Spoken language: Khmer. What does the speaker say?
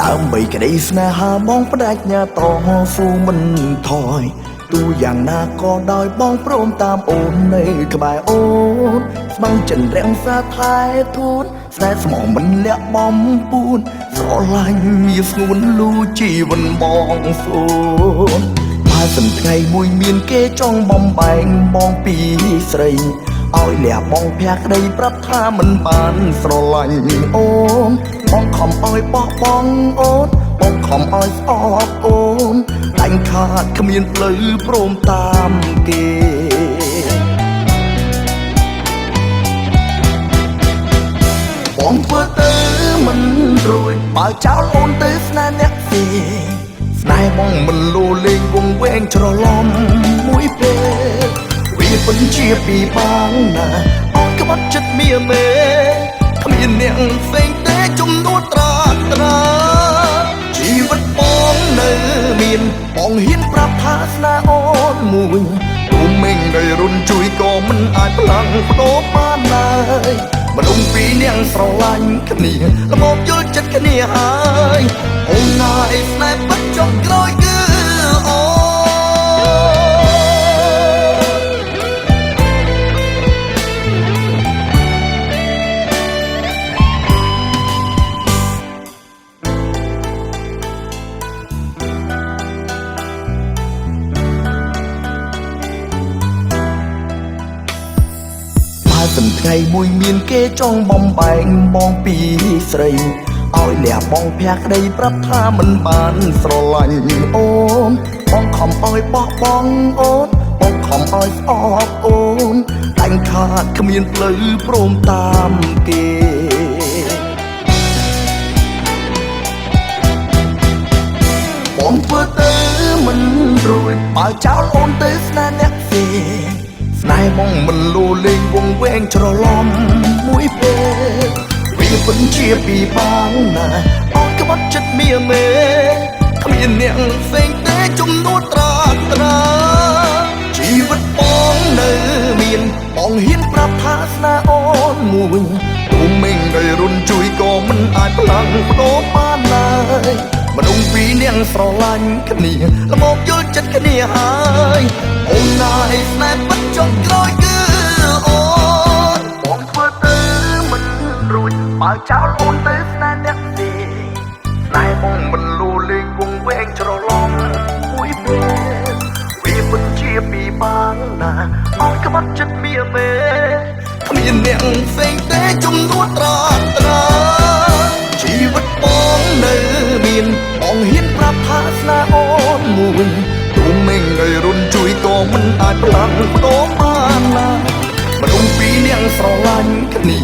ដើម្បីក្តីស្នេហាបងបដិញ្ញាតស៊ូមិនថយទូយ៉ាងណាក៏ដោយបងព្រមតាមអូននៅក្បែរអូនស្បង់ចិនរាំងសាថែធូនស្នេហ៍ស្មោះមិនលាក់បំពួនស្រឡាញ់មានស្ងួនលូជីវិនបងសូនបើសិនថ្ងៃមួយមានគេចង់បំបែងបងពីស្រីឲ្យលះបងភក្តីប្រាប់ថាមិនបានស្រឡាញ់អូនបងខំឲ្យបោះបង់អូនបងខំឲ្យស្អប់អូនដាញ់ខាតគ្មានផ្លូវព្រមតាមគេបងធ្វើទៅមិនរួចបើចោលអូនទៅស្នេហ៍អ្នកពីស្នេហ៍បងមិនលូលេងវងវែងច្រឡំមួយពេលវាពិតជាពីបងណាអូនក្បត់ចិត្តមៀមេគ្មានអ្នកផ្សេងទេជំនួសត្រាត្រាជីវិតបងនៅមានបងហ៊ានប្រាប់ថាស្នេហ៍អូនមួយទូមេងដែលរុនជួយក៏មិនអាចផ្លាំងបដូរបានឡើយមនុស្សពីរនាក់ស្រឡាញ់គ្នាល្មមយល់ចិត្តគ្នាហើយអូនណាយស្នេហ៍ពិតចុងក្រោយគឺអូសិនថ្ងៃមួយមានគេចង់បំបែងបងពីស្រីឲ្យលះបងភក្តីប្រាប់ថាមិនបានស្រឡាញ់អូនបងខំឲ្យបោះបង់អូនបងខំឲ្យស្អប់អូនដាញ់ខាតគ្មានផ្លូវព្រមតាមគេបងធ្វើទៅមិនរួចបើចោលអូនទៅស្នេហ៍អ្នកផ្សេងស្នេហ៍បងមិនលូលេងវងវែងច្រឡំមួយពេលវាពិតជាពីបងណាអូនក្បត់ចិត្តមៀមេគ្មានអ្នកផ្សេងទេជំនួសត្រាត្រាជីវិតបងនៅមានបងហ៊ានប្រាប់ថាស្នេហ៍អូនមួយទូមេងដែលរុនជួយក៏មិនអាចផ្លាំងបដូរបានឡើយមនុស្សពីរនាក់ស្រឡាញ់គ្នាល្មមយល់ចិត្តគ្នាហើយអូនណាយស្នេហ៍ពិតចុងក្រោយគឺអូនបងធ្វើទៅមិនរួចបើចោលអូនទៅស្នេហ៍អ្នកទីស្នេហ៍បងមិនលូលេងវងវែងច្រឡំមួយពេលវាពិតជាពីបងណាអូនក្បត់ចិត្តមៀមេគ្មានអ្នកផ្សេងទេជំនួសត្រាត្រាជីវិតបងនៅមានបងហ៊ានប្រាប់ថាស្នេហ៍អូនមួយទូមេងដែលរុនជួយក៏មិនអាចផ្លាំងបដូរបានឡើយមនុស្សពីរនាក់ស្រឡាញ់គ្នា